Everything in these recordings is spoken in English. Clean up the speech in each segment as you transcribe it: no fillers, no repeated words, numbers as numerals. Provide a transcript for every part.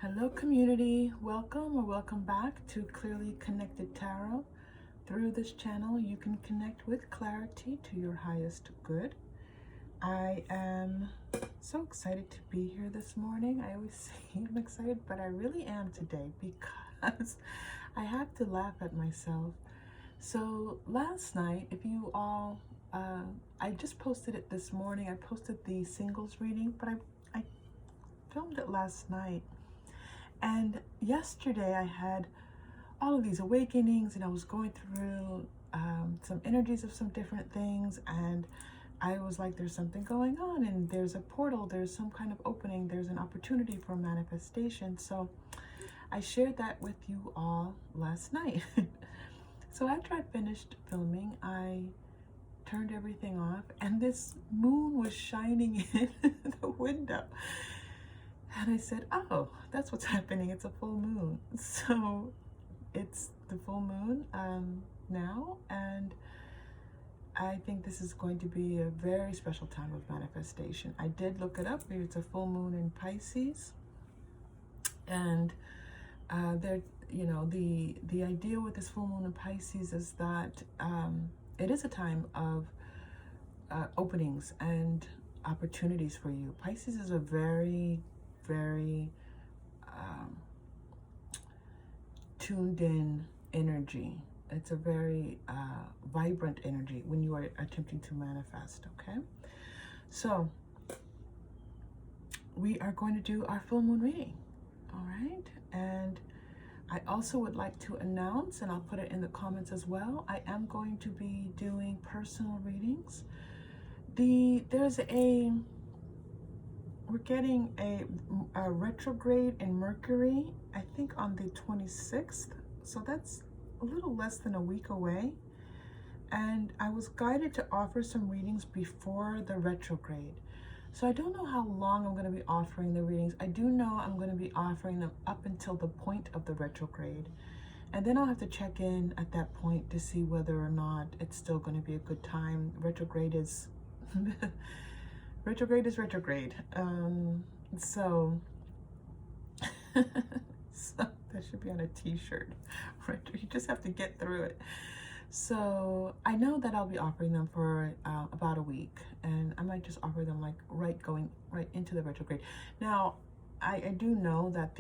Hello community, welcome or welcome back to Clearly Connected Tarot. Through this channel you can connect with clarity to your highest good. I am so excited to be here this morning. I always say I'm excited, but I really am today because I have to laugh at myself. So last night, if you all, I just posted it this morning. I posted the singles reading, but I filmed it last night. And yesterday I had all of these awakenings and I was going through some energies of some different things, and I was like, there's something going on and there's a portal, there's some kind of opening, there's an opportunity for manifestation. So I shared that with you all last night. So after I finished filming, I turned everything off and this moon was shining in the window. And I said, oh, that's what's happening. It's a full moon. So it's the full moon now. And I think this is going to be a very special time of manifestation. I did look it up. It's a full moon in Pisces. And the idea with this full moon in Pisces is that it is a time of openings and opportunities for you. Pisces is a very tuned in energy. It's a very vibrant energy when you are attempting to manifest. Okay, so we are going to do our full moon reading. All right, and I also would like to announce, and I'll put it in the comments as well, I am going to be doing personal readings. We're getting a retrograde in Mercury, I think on the 26th. So that's a little less than a week away. And I was guided to offer some readings before the retrograde. So I don't know how long I'm going to be offering the readings. I do know I'm going to be offering them up until the point of the retrograde. And then I'll have to check in at that point to see whether or not it's still going to be a good time. Retrograde is... retrograde is retrograde. So that should be on a t-shirt. You just have to get through it. So I know that I'll be offering them for about a week, and I might just offer them like going right into the retrograde. Now I do know that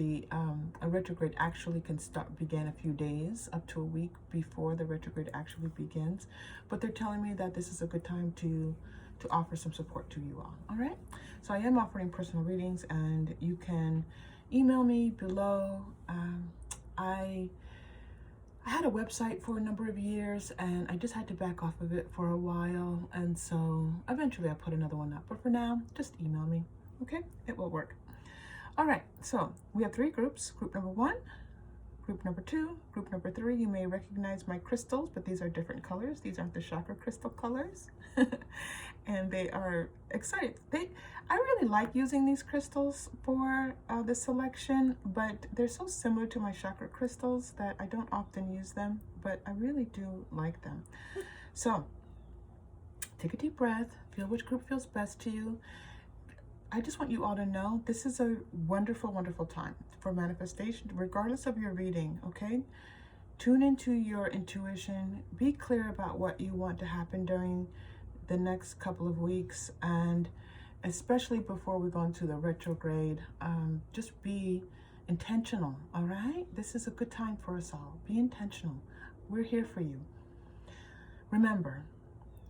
a retrograde actually can begin a few days up to a week before the retrograde actually begins, but they're telling me that this is a good time to offer some support to you all. All right, so I am offering personal readings, and you can email me below. I had a website for a number of years and I just had to back off of it for a while, and so eventually I put another one up, but for now just email me. Okay, it will work. All right, so we have 3 groups. Group number 1, group number 2, group number 3. You may recognize my crystals, but these are different colors. These aren't the chakra crystal colors. And they are excited. I really like using these crystals for the selection, but they're so similar to my chakra crystals that I don't often use them, but I really do like them. So take a deep breath, feel which group feels best to you. I just want you all to know this is a wonderful, wonderful time for manifestation, regardless of your reading, okay? Tune into your intuition. Be clear about what you want to happen during the next couple of weeks, and especially before we go into the retrograde, just be intentional, all right? This is a good time for us all. Be intentional. We're here for you. Remember,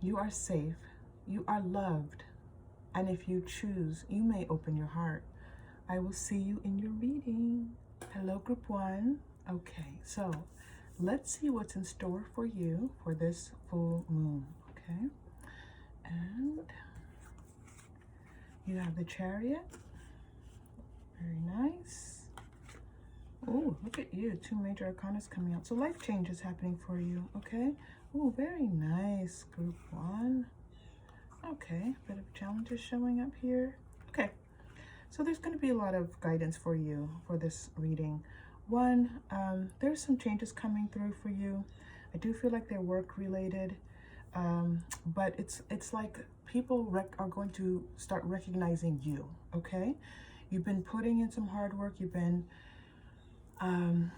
you are safe, you are loved, and if you choose, you may open your heart. I will see you in your reading. Hello, group 1. Okay, so let's see what's in store for you for this full moon, okay? And you have the Chariot. Very nice. Oh, look at you. 2 major arcanas coming out. So life change is happening for you, okay? Oh, very nice, group 1. Okay, bit of challenges showing up here. Okay, so there's going to be a lot of guidance for you for this reading. 1, there's some changes coming through for you. I do feel like they're work related, but it's like people are going to start recognizing you, okay? You've been putting in some hard work. You've been, and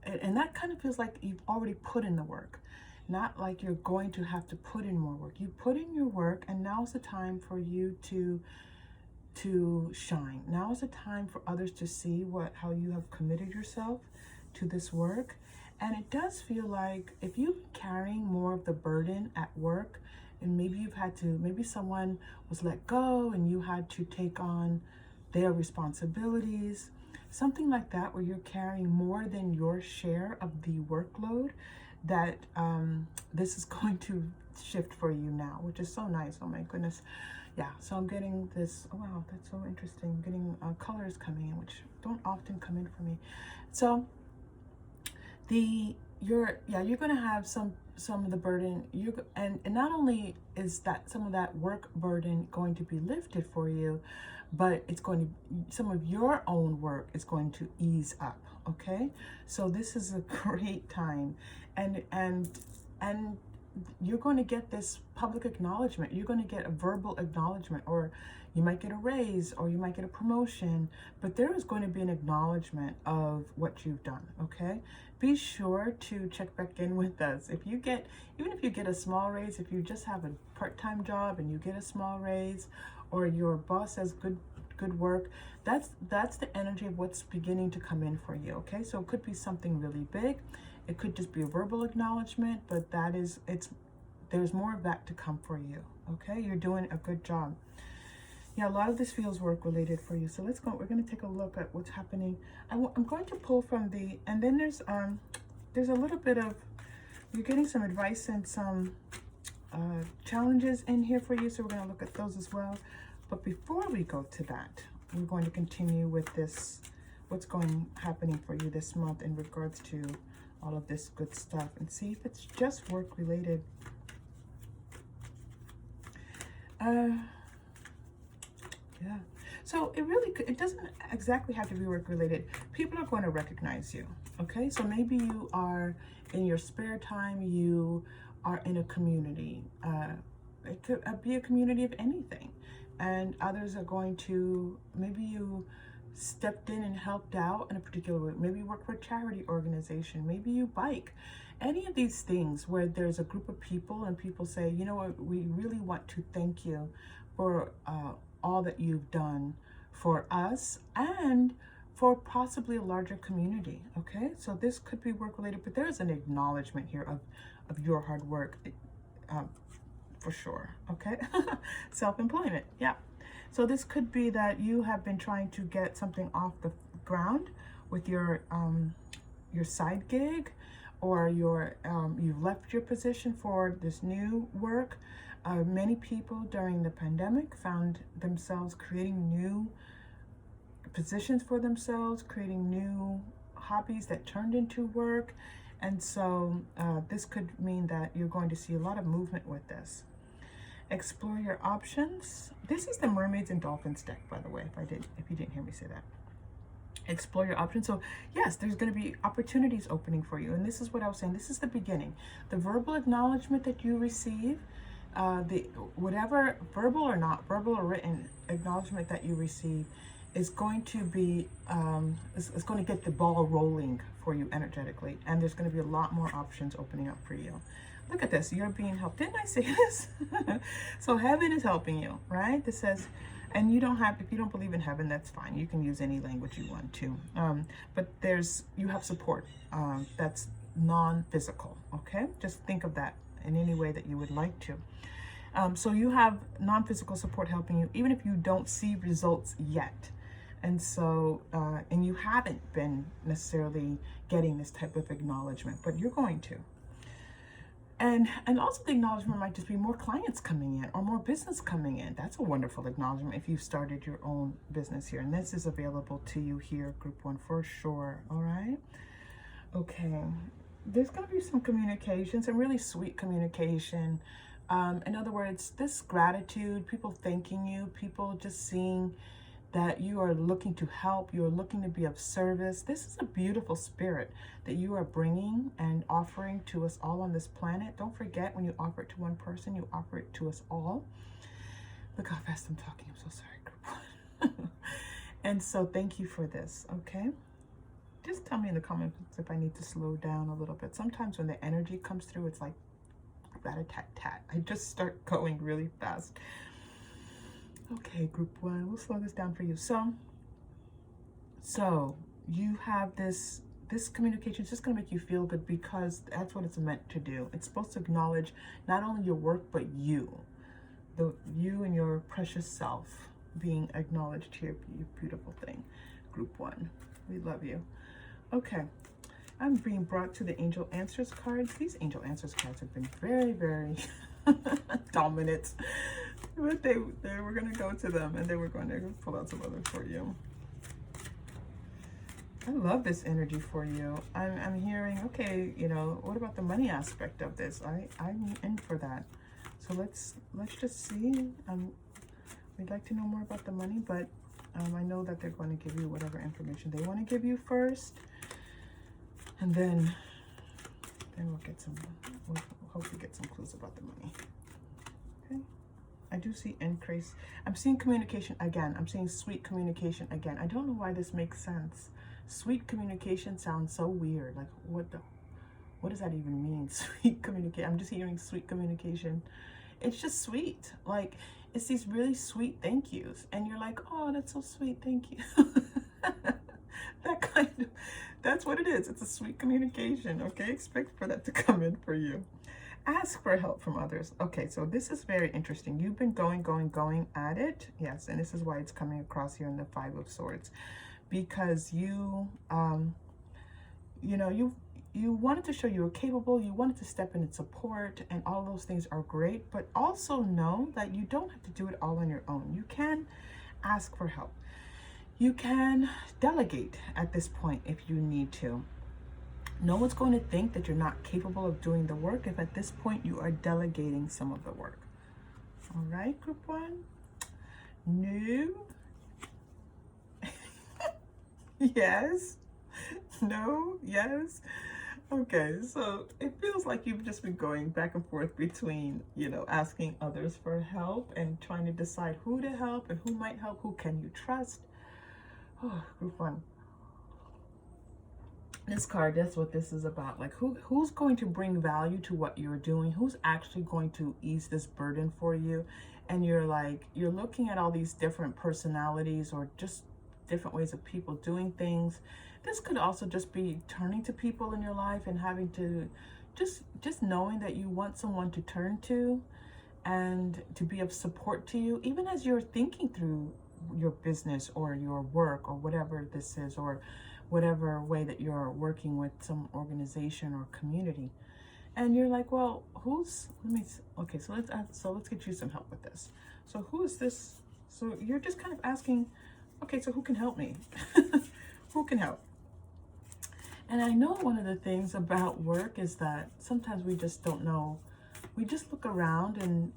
that kind of feels like you've already put in the work. Not like you're going to have to put in more work. You put in your work, and now's the time for you to shine. Now is the time for others to see how you have committed yourself to this work. And it does feel like if you've been carrying more of the burden at work, and maybe someone was let go and you had to take on their responsibilities, something like that, where you're carrying more than your share of the workload, that this is going to shift for you now, which is so nice. Oh my goodness. Yeah, so I'm getting this. Oh wow, that's so interesting. I'm getting colors coming in, which don't often come in for me. So you're going to have some of the burden. And not only is that some of that work burden going to be lifted for you, but some of your own work is going to ease up. Okay, so this is a great time, and you're going to get this public acknowledgement. You're going to get a verbal acknowledgement, or you might get a raise, or you might get a promotion, but there is going to be an acknowledgement of what you've done. Okay, be sure to check back in with us. Even if you get a small raise, if you just have a part-time job and you get a small raise, or your boss says good work, that's the energy of what's beginning to come in for you. Okay, so it could be something really big. It could just be a verbal acknowledgement, but there's more of that to come for you. Okay, you're doing a good job. Yeah, a lot of this feels work related for you. So let's go. We're going to take a look at what's happening. I'm going to pull from and then there's a little bit of, you're getting some advice and some challenges in here for you. So we're going to look at those as well. But before we go to that, we're going to continue with this, what's happening for you this month in regards to all of this good stuff, and see if it's just work related. Yeah, so it doesn't exactly have to be work related. People are going to recognize you. Okay, so maybe you are in your spare time, you are in a community. It could be a community of anything, and others are going to, maybe you stepped in and helped out in a particular way. Maybe you work for a charity organization. Maybe you bike. Any of these things where there's a group of people and people say, you know what, we really want to thank you for all that you've done for us and for possibly a larger community. Okay, so this could be work related, but there's an acknowledgement here of your hard work, for sure. Okay, self-employment. Yeah. So this could be that you have been trying to get something off the ground with your side gig, or you've left your position for this new work. Many people during the pandemic found themselves creating new positions for themselves, creating new hobbies that turned into work. And so this could mean that you're going to see a lot of movement with this. Explore your options. This is the Mermaids and Dolphins deck, by the way, if you didn't hear me say that. Explore your options. So yes, there's going to be opportunities opening for you. And this is what I was saying. This is the beginning. The verbal acknowledgement that you receive, whatever verbal or not, verbal or written acknowledgement that you receive is going to be, is going to get the ball rolling for you energetically. And there's going to be a lot more options opening up for you. Look at this, you're being helped. Didn't I say this? So heaven is helping you, right? This says, and if you don't believe in heaven, that's fine. You can use any language you want to. But you have support that's non-physical, okay? Just think of that in any way that you would like to. So you have non-physical support helping you, even if you don't see results yet. And so, and you haven't been necessarily getting this type of acknowledgement, but you're going to. And also the acknowledgement might just be more clients coming in or more business coming in. That's a wonderful acknowledgement if you've started your own business here. And this is available to you here, Group 1, for sure. All right. Okay. There's going to be some communication, some really sweet communication. In other words, this gratitude, people thanking you, people just seeing that you are looking to help, you are looking to be of service. This is a beautiful spirit that you are bringing and offering to us all on this planet. Don't forget, when you offer it to one person, you offer it to us all. Look how fast I'm talking. I'm so sorry, Group 1. And so thank you for this, okay? Just tell me in the comments if I need to slow down a little bit. Sometimes when the energy comes through, it's like rat-a-tat-tat. I just start going really fast. Okay, group one, we'll slow this down for you. So you have this communication is just going to make you feel good because that's what it's meant to do. It's supposed to acknowledge not only your work, but you and your precious self being acknowledged here, you beautiful thing. Group one, we love you. Okay, I'm being brought to the Angel Answers cards. These Angel Answers cards have been very, very dominant. But we're going to go to them, and then we're going to pull out some others for you. I love this energy for you. I'm hearing, okay, you know, what about the money aspect of this? I'm in for that. So let's just see. We'd like to know more about the money, but I know that they're going to give you whatever information they want to give you first, and then we'll get some. We'll hopefully get some clues about the money. Okay. I do see increase. I'm seeing communication again. I'm seeing sweet communication again. I don't know why this makes sense. Sweet communication sounds so weird. Like what does that even mean? Sweet communication. I'm just hearing sweet communication. It's just sweet. Like it's these really sweet thank yous, and you're like, oh, that's so sweet. Thank you. That's what it is. It's a sweet communication. Okay, expect for that to come in for you. Ask for help from others. Okay, so this is very interesting. You've been going at it. Yes, and this is why it's coming across here in the Five of Swords, because you wanted to show you were capable. You wanted to step in and support, and all those things are great. But also know that you don't have to do it all on your own. You can ask for help. You can delegate at this point if you need to. No one's going to think that you're not capable of doing the work if at this point you are delegating some of the work. All right, group one. No. Yes. No. Yes. Okay, so it feels like you've just been going back and forth between, you know, asking others for help and trying to decide who to help and who might help, who can you trust. Oh, group one. This card, that's what this is about. Like who's going to bring value to what you're doing? Who's actually going to ease this burden for you? And you're looking at all these different personalities or just different ways of people doing things. This could also just be turning to people in your life and having to just knowing that you want someone to turn to and to be of support to you, even as you're thinking through your business or your work or whatever this is, or whatever way that you're working with some organization or community. And you're like, well, okay, so let's get you some help with this. So who is this? So you're just kind of asking, okay, so who can help me? Who can help? And I know one of the things about work is that sometimes we just don't know. We just look around, and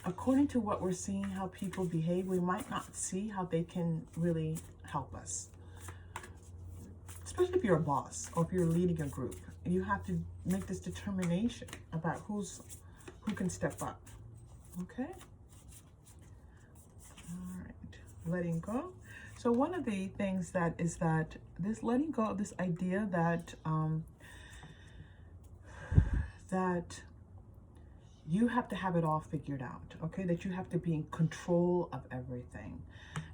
according to what we're seeing, how people behave, we might not see how they can really help us. Especially if you're a boss or if you're leading a group, you have to make this determination about who can step up. Okay. All right. Letting go. So one of the things that is that this letting go of this idea that that you have to have it all figured out. Okay, that you have to be in control of everything,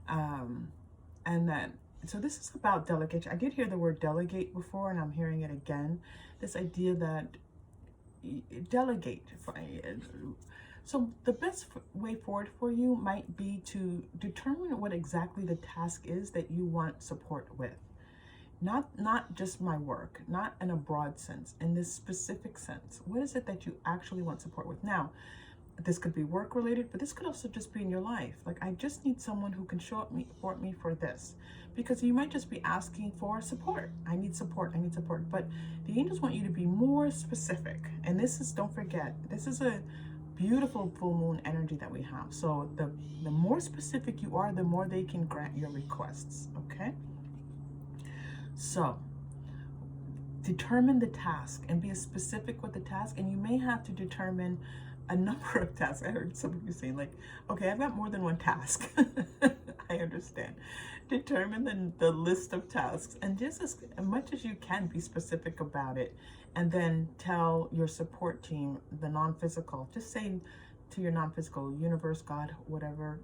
and that. So this is about delegation. I did hear the word delegate before, and I'm hearing it again. This idea that delegate. So the best way forward for you might be to determine what exactly the task is that you want support with. Not just my work, not in a broad sense, in this specific sense. What is it that you actually want support with? Now, this could be work related, but this could also just be in your life. Like, I just need someone who can support me for this, because you might just be asking for support. I need support. But the angels want you to be more specific. And this is, don't forget, this is a beautiful full moon energy that we have. So the more specific you are, the more they can grant your requests. Okay. So determine the task and be specific with the task. And you may have to determine a number of tasks. I heard some of you saying, like, okay, I've got more than one task. I I understand. Determine the list of tasks, and just as much as you can, be specific about it. And then tell your support team, the non-physical, just say to your non-physical, universe, God, whatever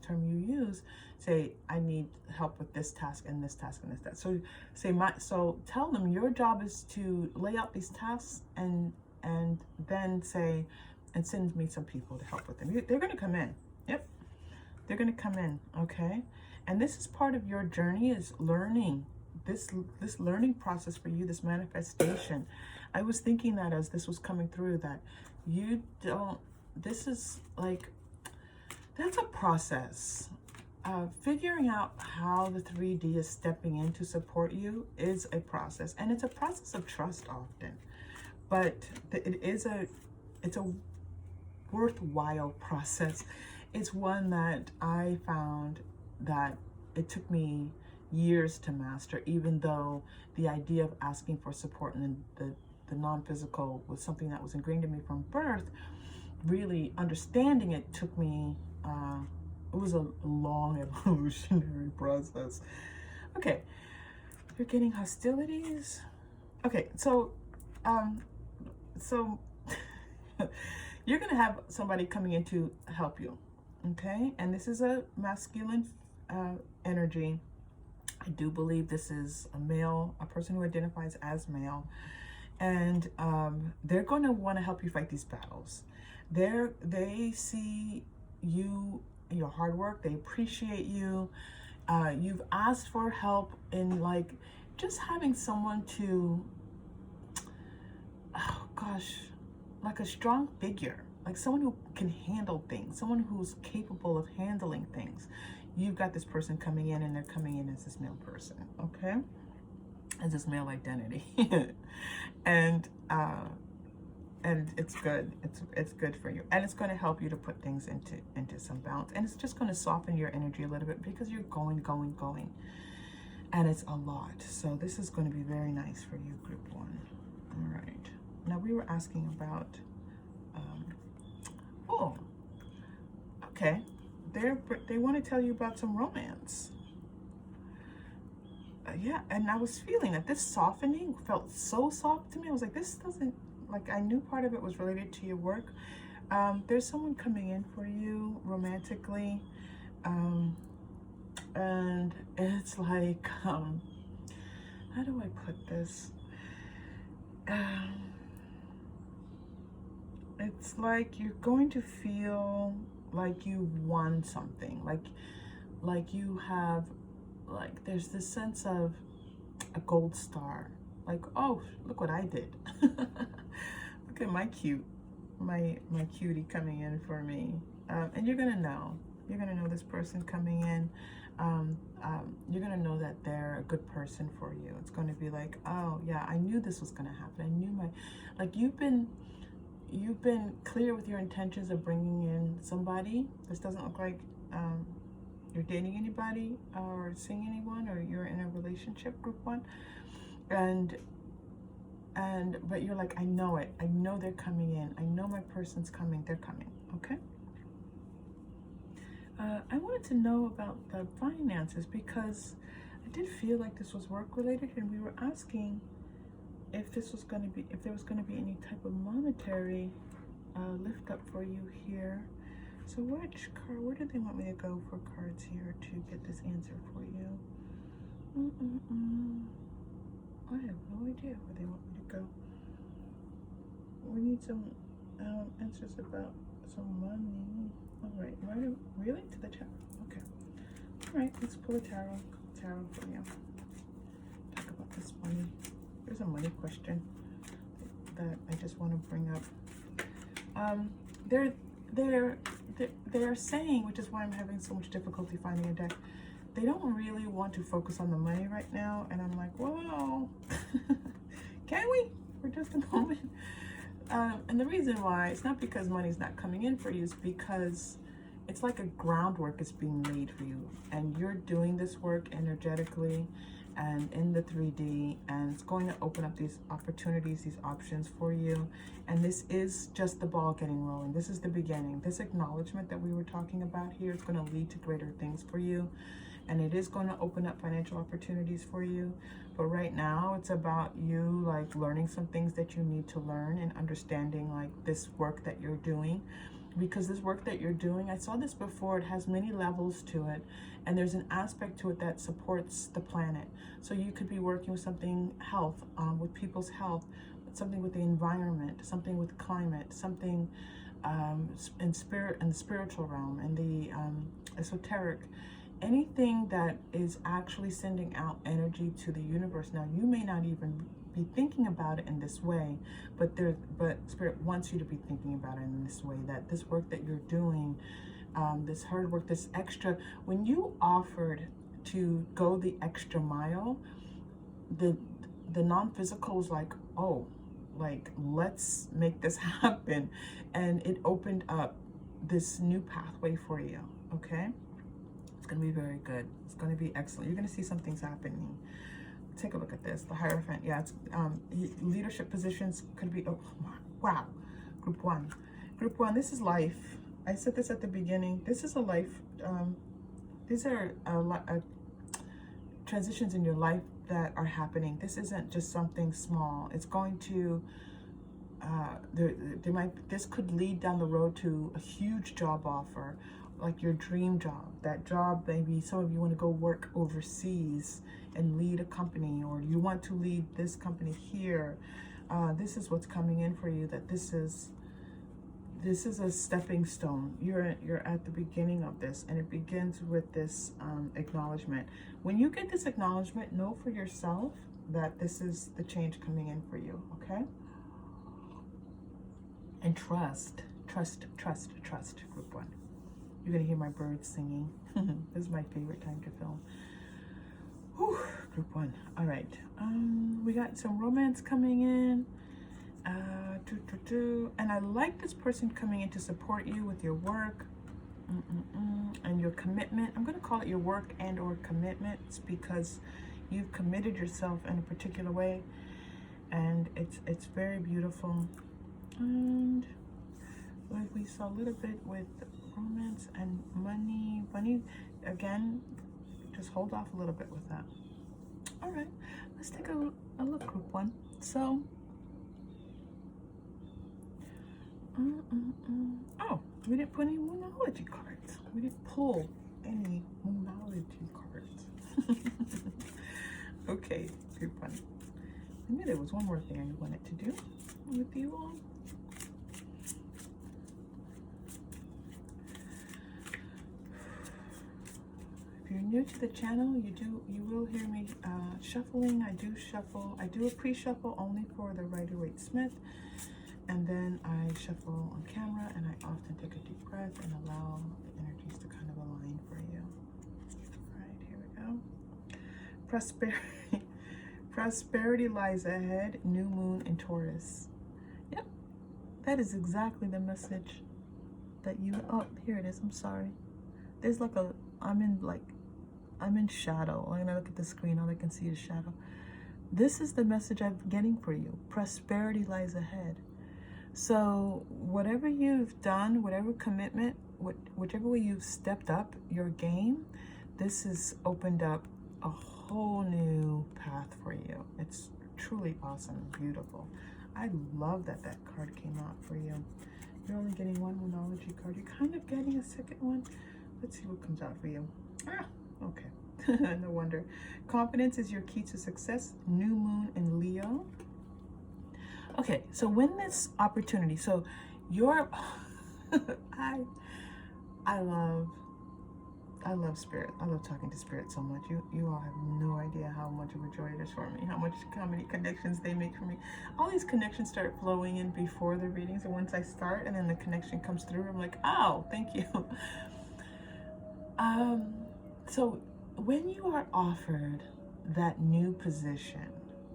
term you use, say, I need help with this task and this task and this task. So so tell them your job is to lay out these tasks, and then say, and send me some people to help with them. They're going to come in. Yep. They're going to come in. Okay. And this is part of your journey, is learning, this learning process for you, this manifestation. I was thinking that as this was coming through, that you don't, this is like, that's a process. Figuring out how the 3D is stepping in to support you is a process, and it's a process of trust often, but it's a worthwhile process. It's one that I found that it took me years to master, even though the idea of asking for support and the non-physical was something that was ingrained in me from birth. Really understanding it took me, it was a long evolutionary process. Okay, you're getting hostilities. Okay, so you're gonna have somebody coming in to help you, okay? And this is a masculine energy. I do believe this is a male, a person who identifies as male, and they're going to want to help you fight these battles. They see you, your hard work. They appreciate you. You've asked for help in, like, just having someone to, oh gosh, like a strong figure, like someone who can handle things, someone who's capable of handling things. You've got this person coming in, and they're coming in as this male person, okay? As this male identity. and it's good. It's good for you, and it's going to help you to put things into some balance, and it's just going to soften your energy a little bit, because you're going, and it's a lot. So this is going to be very nice for you, group 1. All right. Now we were asking about. Oh, okay. They want to tell you about some romance. Yeah, and I was feeling that this softening felt so soft to me. I was like, this doesn't, like, I knew part of it was related to your work. There's someone coming in for you romantically, and it's like, how do I put this? It's like you're going to feel like you won something, like you have, like, there's this sense of a gold star, like, oh, look what I did. Look at my cutie coming in for me. And you're gonna know this person coming in. You're gonna know that they're a good person for you. It's going to be like, oh yeah, I knew this was gonna happen. I knew you've been clear with your intentions of bringing in somebody. This doesn't look like you're dating anybody or seeing anyone, or you're in a relationship, group 1, but you're like, I know it. I know they're coming in. I know my person's coming. They're coming. Okay. I wanted to know about the finances, because I did feel like this was work related, and we were asking if there was going to be any type of monetary lift up for you here. So where do they want me to go for cards here to get this answer for you? I have no idea where they want me to go. We need some answers about some money. All right, really? To the tarot? Okay. All right, let's pull a tarot for you. Talk about this money. There's a money question that I just want to bring up. They're saying, which is why I'm having so much difficulty finding a deck, they don't really want to focus on the money right now, and I'm like, whoa, can we for just a moment? And the reason why, it's not because money's not coming in for you, it's because it's like a groundwork is being laid for you, and you're doing this work energetically and in the 3D, and it's going to open up these opportunities, these options for you. And this is just the ball getting rolling. This is the beginning. This acknowledgement that we were talking about here is going to lead to greater things for you, and it is going to open up financial opportunities for you. But right now it's about you like learning some things that you need to learn and understanding like this work that you're doing. Because this work that you're doing, I saw this before, it has many levels to it, and there's an aspect to it that supports the planet. So you could be working with something health, with people's health, something with the environment, something with climate, something in spirit, in the spiritual realm, in the esoteric, anything that is actually sending out energy to the universe. Now, you may not even be thinking about it in this way, but Spirit wants you to be thinking about it in this way, that this work that you're doing, this hard work, this extra, when you offered to go the extra mile, the non-physical was like, oh, like, let's make this happen. And it opened up this new pathway for you, okay? It's going to be very good. It's going to be excellent. You're going to see some things happening. Take a look at this. The Hierophant. Yeah, it's leadership positions could be. Oh, wow. Group 1. Group 1. This is life. I said this at the beginning. This is a life. These are transitions in your life that are happening. This isn't just something small. It's going to. This could lead down the road to a huge job offer, like your dream job. That job, maybe some of you want to go work overseas and lead a company, or you want to lead this company here. This is what's coming in for you, that this is a stepping stone. You're at the beginning of this, and it begins with this acknowledgement. When you get this acknowledgement, know for yourself that this is the change coming in for you, okay? And trust, Group 1. You're gonna hear my birds singing. This is my favorite time to film. Whew, Group 1. All right. We got some romance coming in. And I like this person coming in to support you with your work and your commitment. I'm gonna call it your work and or commitments, because you've committed yourself in a particular way, and it's very beautiful. And like we saw a little bit with romance and money again, just hold off a little bit with that. All right, let's take a look, Group 1. So oh, we didn't put any Moonology cards. We didn't pull any Moonology cards. Okay, Group 1. I knew there was one more thing I wanted to do with you all. If you're new to the channel, you will hear me shuffling. I do shuffle. I do a pre-shuffle only for the Rider-Waite Smith, and then I shuffle on camera, and I often take a deep breath and allow the energies to kind of align for you. All right, here we go. Prosperity. Prosperity lies ahead. New moon in Taurus. Yep, that is exactly the message that you. Oh, here it is. I'm sorry. There's like a. I'm in shadow. When I look at the screen, all I can see is shadow. This is the message I'm getting for you. Prosperity lies ahead. So whatever you've done, whatever commitment, whichever way you've stepped up your game, this has opened up a whole new path for you. It's truly awesome and beautiful. I love that card came out for you. You're only getting one Moonology card. You're kind of getting a second one. Let's see what comes out for you. Okay. No wonder. Confidence is your key to success. New moon in Leo. Okay, so when this opportunity, so you're, I love spirit. I love talking to spirit so much. You all have no idea how much of a joy it is for me, how many connections they make for me. All these connections start flowing in before the readings, and once I start and then the connection comes through, I'm like, oh, thank you. So when you are offered that new position,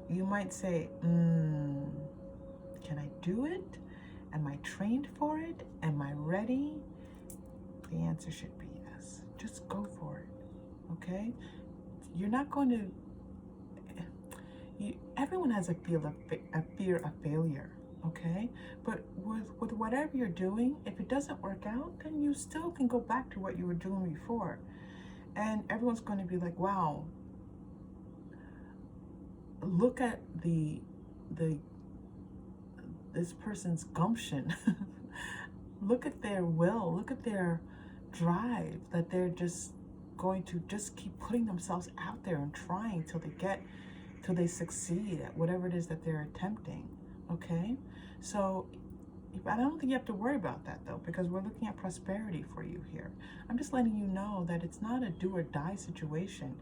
you might say, can I do it? Am I trained for it? Am I ready? the answer should be yes. Just go for it, okay? You're not going to, everyone has a fear of failure, okay? But with whatever you're doing, if it doesn't work out, then you still can go back to what you were doing before. And everyone's going to be like, wow, look at this person's gumption. Look at their will, look at their drive, that they're just going to just keep putting themselves out there and trying till they succeed at whatever it is that they're attempting, okay? So I don't think you have to worry about that though, because we're looking at prosperity for you here. I'm just letting you know that it's not a do or die situation.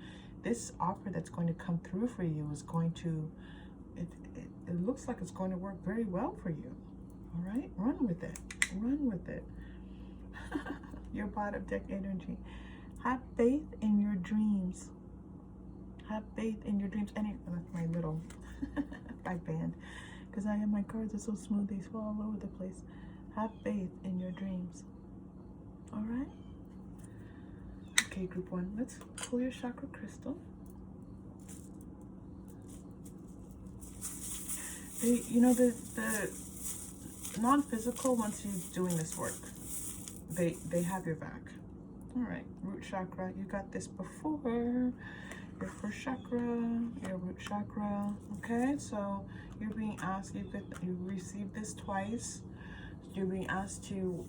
This offer that's going to come through for you is going to, it looks like it's going to work very well for you. All right, run with it, run with it. Your bottom deck energy. Have faith in your dreams. Have faith in your dreams. And that's my little back band, because my cards are so smooth, they fall all over the place. Have faith in your dreams. All right. Okay, group one, let's pull your chakra crystal. The non-physical, once you're doing this work, they have your back. All right, root chakra, you got this before. Your first chakra, your root chakra. Okay, so you're being asked, you received this twice. You're being asked to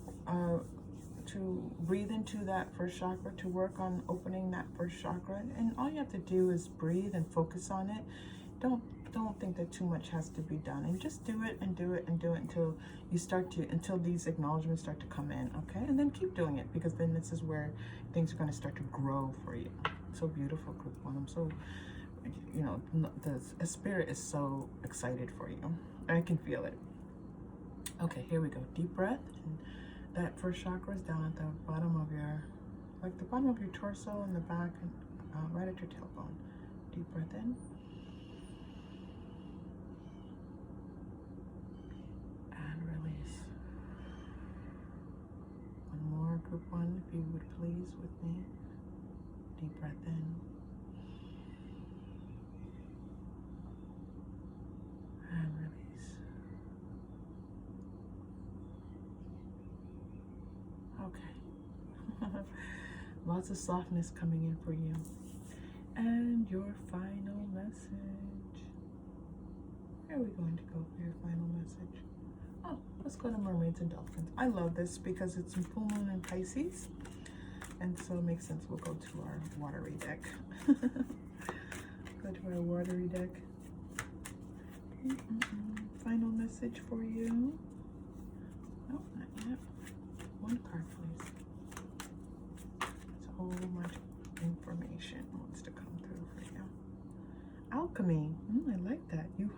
breathe into that first chakra, to work on opening that first chakra, and all you have to do is breathe and focus on it. Don't think that too much has to be done, and just do it and do it and do it until until these acknowledgments start to come in, okay? And then keep doing it, because then this is where things are going to start to grow for you. So beautiful, group one. I'm so, the spirit is so excited for you. I can feel it. Okay, here we go. Deep breath. And that first chakra is down at the bottom of your, like the bottom of your torso and the back, and right at your tailbone. Deep breath in. And release. One more, group one, if you would please, with me. Deep breath in. And release. Okay. Lots of softness coming in for you. And your final message. Where are we going to go for your final message? Oh, let's go to mermaids and dolphins. I love this because it's in full moon and Pisces. And so it makes sense. We'll go to our watery deck. Go to our watery deck. Final message for you. Oh, not yet. One card, please. So much information wants to come through for you. Alchemy. I like that. You,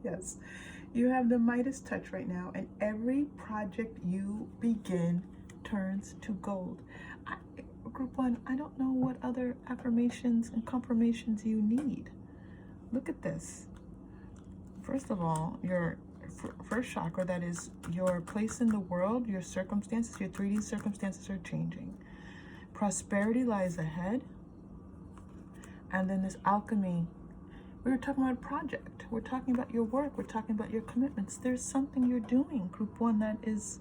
yes, you have the Midas touch right now, and every project you begin turns to gold. Group one, I don't know what other affirmations and confirmations you need. Look at this. First of all, your first chakra, that is your place in the world, your circumstances, your 3D circumstances are changing. Prosperity lies ahead. And then this alchemy, we were talking about a project. We're talking about your work. We're talking about your commitments. There's something you're doing, group one, that is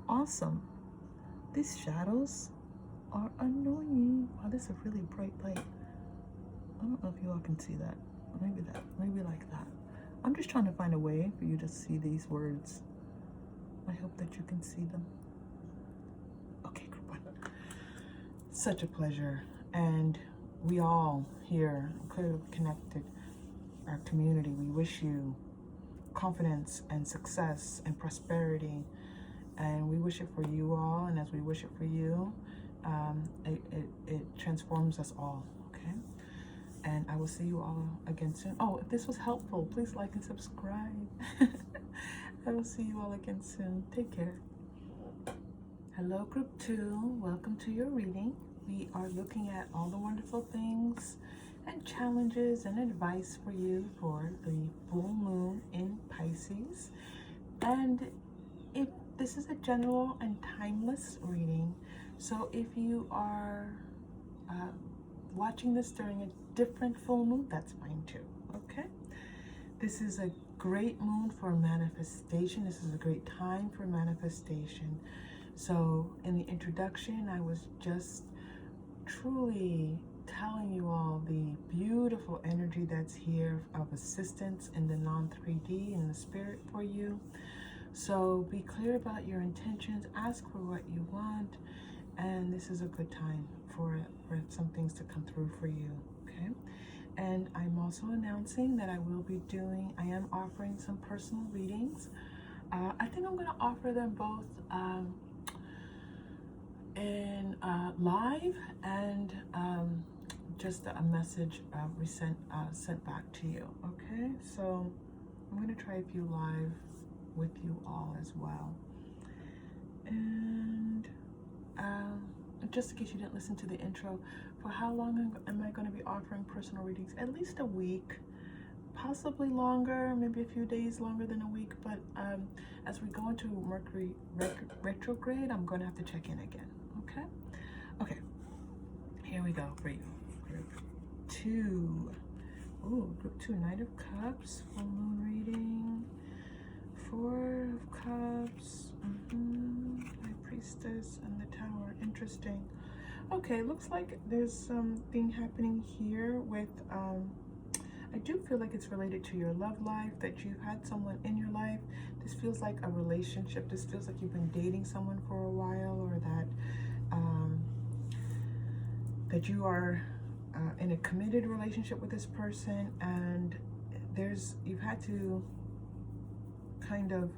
awesome. These shadows are annoying. Wow, this is a really bright light. I don't know if you all can see that. Maybe like that. I'm just trying to find a way for you to see these words. I hope that you can see them. Okay, group one. Such a pleasure. And we all here, Clearly Connected, our community, we wish you confidence and success and prosperity. And we wish it for you all. And as we wish it for you, it transforms us all, okay? And I will see you all again soon. Oh, if this was helpful, please like and subscribe. I will see you all again soon. Take care. Hello, group two. Welcome to your reading. We are looking at all the wonderful things and challenges and advice for you for the full moon in Pisces. And this is a general and timeless reading, So if you are watching this during a different full moon, that's fine too, okay? This is a great moon for manifestation. This is a great time for manifestation. So in the introduction, I was just truly telling you all the beautiful energy that's here of assistance in the non-3D, in the spirit for you. So be clear about your intentions, ask for what you want, and this is a good time for some things to come through for you, okay? And I'm also announcing that I am offering some personal readings. I think I'm going to offer them both in live and just a message sent back to you, okay? So I'm going to try a few live with you all as well. And just in case you didn't listen to the intro, for how long am I going to be offering personal readings? At least a week, possibly longer, maybe a few days longer than a week. But as we go into Mercury retrograde, I'm going to have to check in again. Okay? Okay. Here we go for you. Group 2. Ooh, Group 2, Knight of Cups, full moon reading. 4 of Cups. High Priestess and the Tower. Interesting. Okay, looks like there's something happening here with I do feel like it's related to your love life, that you've had someone in your life. This feels like a relationship. This feels like you've been dating someone for a while, or that that you are in a committed relationship with this person, and you've had to kind of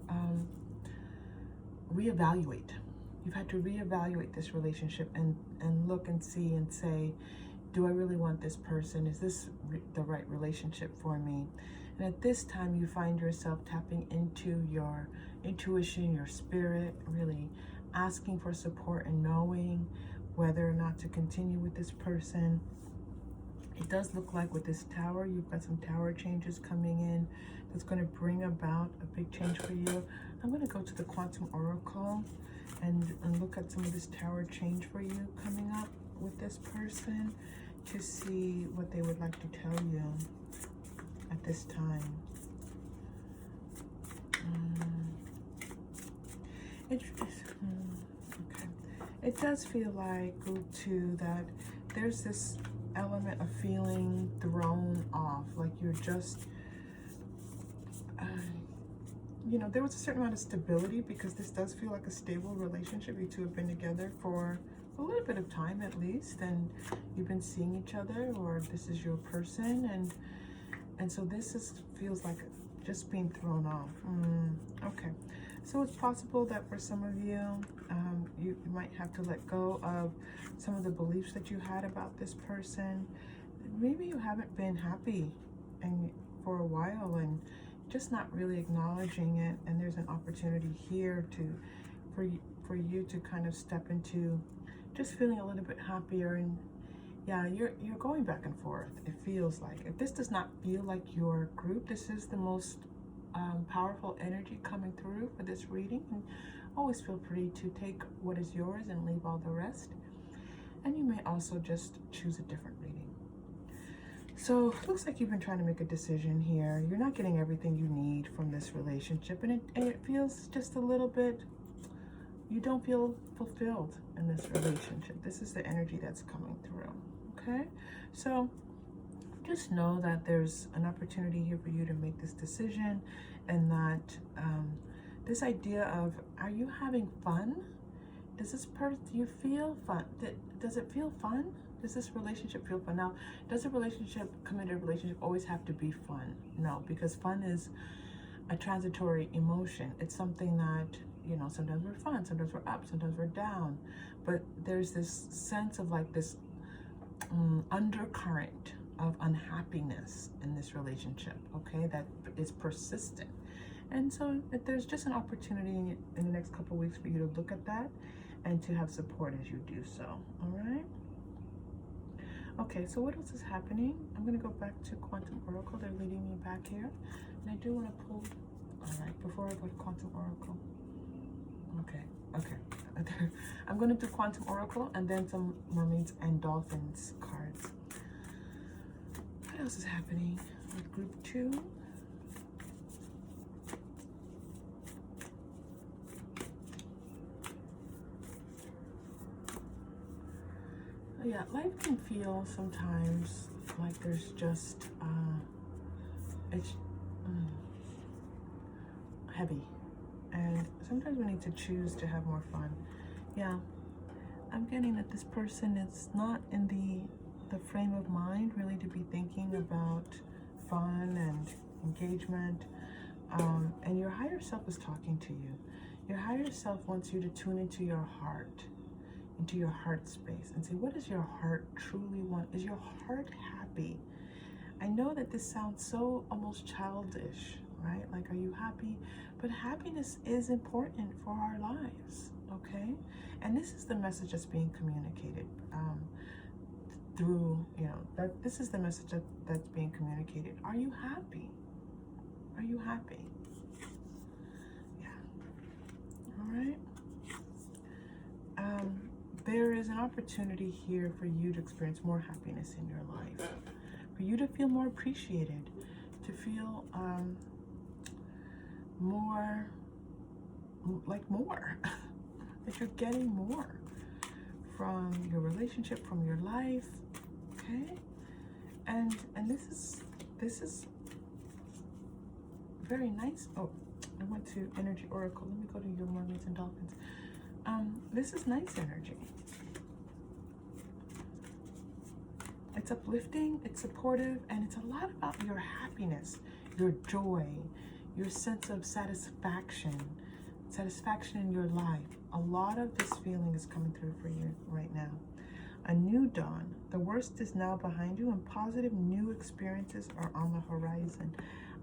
reevaluate. You've had to reevaluate this relationship and look and see and say, do I really want this person? Is this the right relationship for me? And at this time, you find yourself tapping into your intuition, your spirit, really asking for support and knowing whether or not to continue with this person. It does look like with this tower, you've got some tower changes coming in that's going to bring about a big change for you. I'm going to go to the Quantum Oracle and look at some of this tower change for you coming up with this person, to see what they would like to tell you at this time. Okay. It does feel like, Group 2, that there's this element of feeling thrown off, like you're just, you know, there was a certain amount of stability, because this does feel like a stable relationship. You two have been together for a little bit of time at least, and you've been seeing each other, or this is your person, and so this feels like just being thrown off. Okay, so it's possible that for some of you, you might have to let go of some of the beliefs that you had about this person. Maybe you haven't been happy for a while, and just not really acknowledging it, and there's an opportunity here for you to kind of step into just feeling a little bit happier. And yeah, you're going back and forth, it feels like. If this does not feel like your group, this is the most powerful energy coming through for this reading, and always feel free to take what is yours and leave all the rest. And you may also just choose a different reading. So it looks like you've been trying to make a decision here. You're not getting everything you need from this relationship, and it feels just a little bit, you don't feel fulfilled in this relationship. This is the energy that's coming through, okay? So just know that there's an opportunity here for you to make this decision, and that this idea of, are you having fun? Does this person, do you feel fun? Does it feel fun? Does this relationship feel fun? Now, does a committed relationship always have to be fun? No, because fun is a transitory emotion. It's something that, you know, sometimes we're fun, sometimes we're up, sometimes we're down. But there's this sense of like this undercurrent of unhappiness in this relationship, okay, that is persistent. And so there's just an opportunity in the next couple of weeks for you to look at that and to have support as you do so, all right? Okay, so what else is happening? I'm going to go back to Quantum Oracle. They're leading me back here. And I do want to pull, all right, before I go to Quantum Oracle. Okay, Okay. I'm going to do Quantum Oracle and then some Mermaids and Dolphins cards. What else is happening with group 2? Yeah, life can feel sometimes like there's just, it's heavy. And sometimes we need to choose to have more fun. Yeah, I'm getting that this person is not in the frame of mind really to be thinking about fun and engagement. And your higher self is talking to you. Your higher self wants you to tune into your heart, into your heart space, and say, what does your heart truly want? Is your heart happy? I know that this sounds so almost childish, right? Like, are you happy? But happiness is important for our lives, okay? And this is the message that's being communicated through, you know, this is the message that's being communicated. Are you happy? Are you happy? Yeah. All right. There is an opportunity here for you to experience more happiness in your life, for you to feel more appreciated, to feel more, like more, that you're getting more from your relationship, from your life, okay? And this is very nice. Oh, I went to Energy Oracle. Let me go to your Mermaids and Dolphins. This is nice energy. It's uplifting, it's supportive, and it's a lot about your happiness, your joy, your sense of satisfaction in your life. A lot of this feeling is coming through for you right now. A new dawn. The worst is now behind you, and positive new experiences are on the horizon.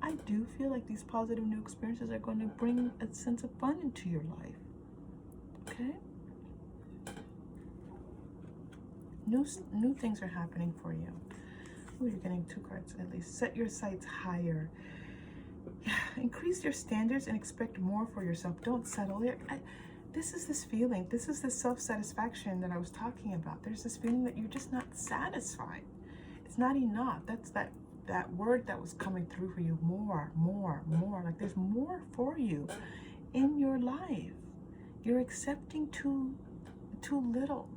I do feel like these positive new experiences are going to bring a sense of fun into your life. Okay? New things are happening for you. Oh, you're getting 2 cards at least. Set your sights higher. Yeah, increase your standards and expect more for yourself. Don't settle. This is this feeling. This is the self-satisfaction that I was talking about. There's this feeling that you're just not satisfied. It's not enough. That's that word that was coming through for you. More, more, more. Like there's more for you in your life. You're accepting too little.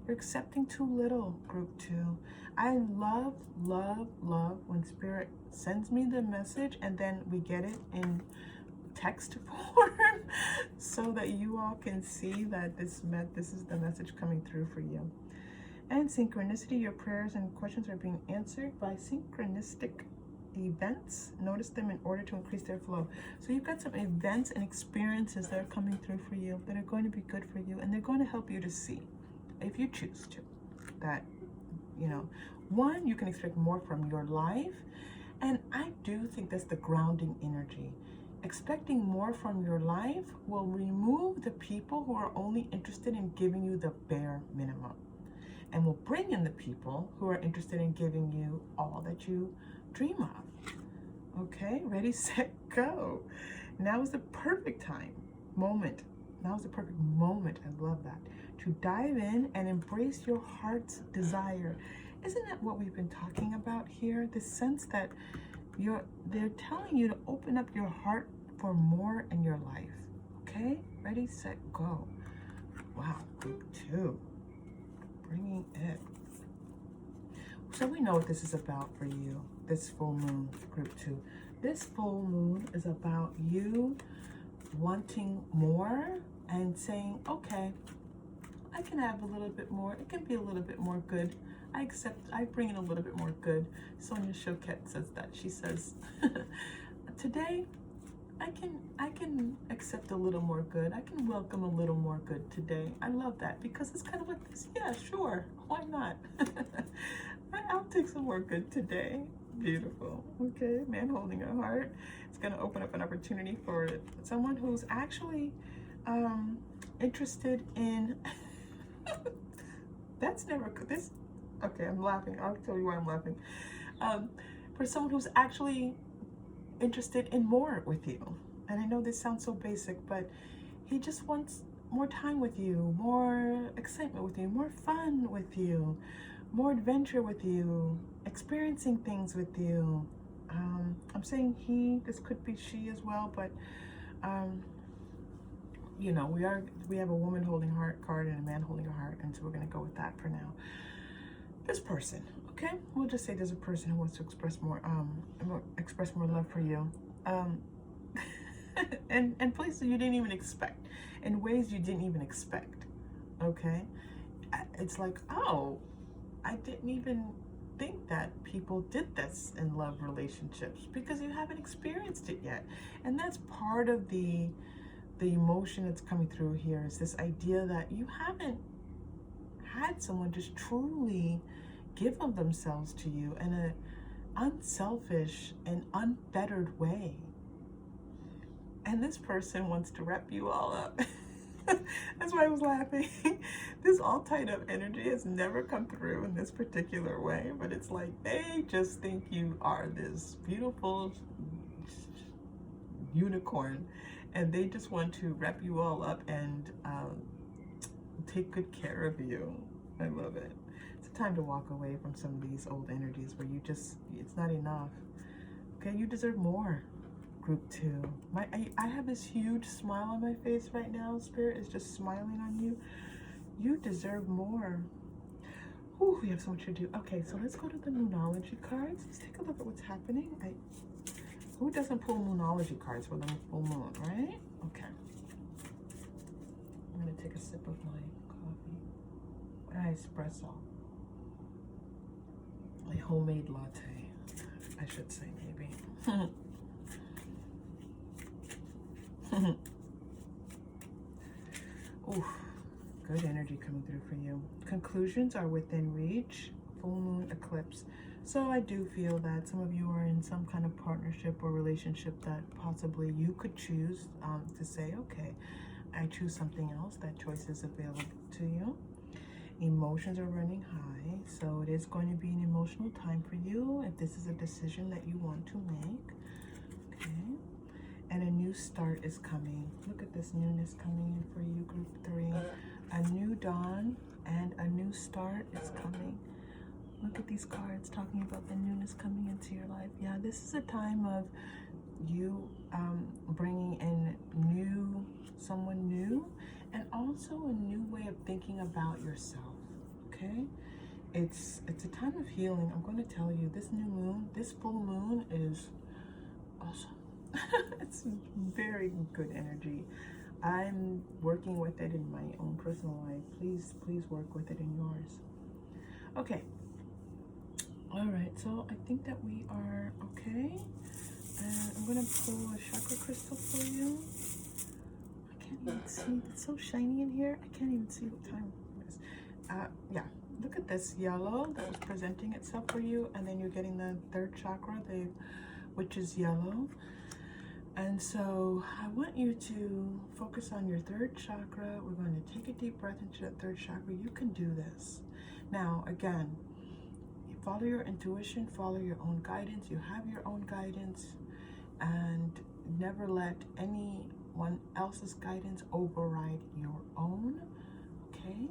You're accepting too little, group 2. I love, love, love when Spirit sends me the message and then we get it in text form so that you all can see that this is the message coming through for you. And synchronicity, your prayers and questions are being answered by synchronistic events. Notice them in order to increase their flow. So you've got some events and experiences that are coming through for you that are going to be good for you, and they're going to help you to see, if you choose to, that, you know, one, you can expect more from your life. And I do think that's the grounding energy. Expecting more from your life will remove the people who are only interested in giving you the bare minimum, and will bring in the people who are interested in giving you all that you dream of. Okay, ready, set, go. Now is the perfect moment. Now is the perfect moment, I love that, to dive in and embrace your heart's desire. Isn't that what we've been talking about here? The sense that they're telling you to open up your heart for more in your life. Okay, ready, set, go. Wow, group 2, bringing it. So we know what this is about for you, this full moon, group 2. This full moon is about you wanting more and saying, okay, I can have a little bit more. It can be a little bit more good. I bring in a little bit more good. Sonia Choquette says that. She says, today, I can accept a little more good. I can welcome a little more good today. I love that because it's kind of like this. Yeah, sure. Why not? I'll take some more good today. Beautiful. Okay, man holding a heart. It's going to open up an opportunity for someone who's actually interested in that's never this. Okay, I'm laughing. I'll tell you why I'm laughing. For someone who's actually interested in more with you. And I know this sounds so basic, but he just wants more time with you, more excitement with you, more fun with you, more adventure with you, experiencing things with you. I'm saying he, this could be she as well, but you know, we have a woman holding heart card and a man holding a heart, and so we're gonna go with that for now. This person, okay, we'll just say there's a person who wants to express more love for you, and places you didn't even expect, in ways you didn't even expect. Okay, it's like, oh, I didn't even think that people did this in love relationships, because you haven't experienced it yet. And that's part of the emotion that's coming through here, is this idea that you haven't had someone just truly give of themselves to you in an unselfish and unfettered way. And this person wants to wrap you all up. That's why I was laughing. This all tied up energy has never come through in this particular way, but it's like they just think you are this beautiful unicorn, and they just want to wrap you all up and take good care of you. I love it. It's time to walk away from some of these old energies where you just, it's not enough. Okay, you deserve more. Group 2. I have this huge smile on my face right now. Spirit is just smiling on you. You deserve more. Ooh, we have so much to do. Okay, so let's go to the Moonology cards. Let's take a look at what's happening. Who doesn't pull Moonology cards for the full moon, right? Okay. I'm gonna take a sip of my coffee. Espresso. My homemade latte, I should say, maybe. Ooh, good energy coming through for you. Conclusions are within reach. Full moon eclipse. So I do feel that some of you are in some kind of partnership or relationship that possibly you could choose to say, okay, I choose something else. That choice is available to you. Emotions are running high, so it is going to be an emotional time for you if this is a decision that you want to make. Okay. And a new start is coming. Look at this newness coming in for you, group 3. A new dawn and a new start is coming. Look at these cards talking about the newness coming into your life. Yeah, this is a time of you bringing in someone new, and also a new way of thinking about yourself. Okay, it's a time of healing. I'm going to tell you, this new moon, this full moon is awesome. It's very good energy. I'm working with it in my own personal life. Please work with it in yours. Okay. All right, so I think that we are okay. And I'm gonna pull a chakra crystal for you. I can't even see, it's so shiny in here. I can't even see what time it is. Yeah, look at this yellow that was presenting itself for you, and then you're getting the third chakra, which is yellow. And so I want you to focus on your third chakra. We're going to take a deep breath into that third chakra. You can do this. Now, again, follow your intuition, follow your own guidance. You have your own guidance, and never let anyone else's guidance override your own, okay?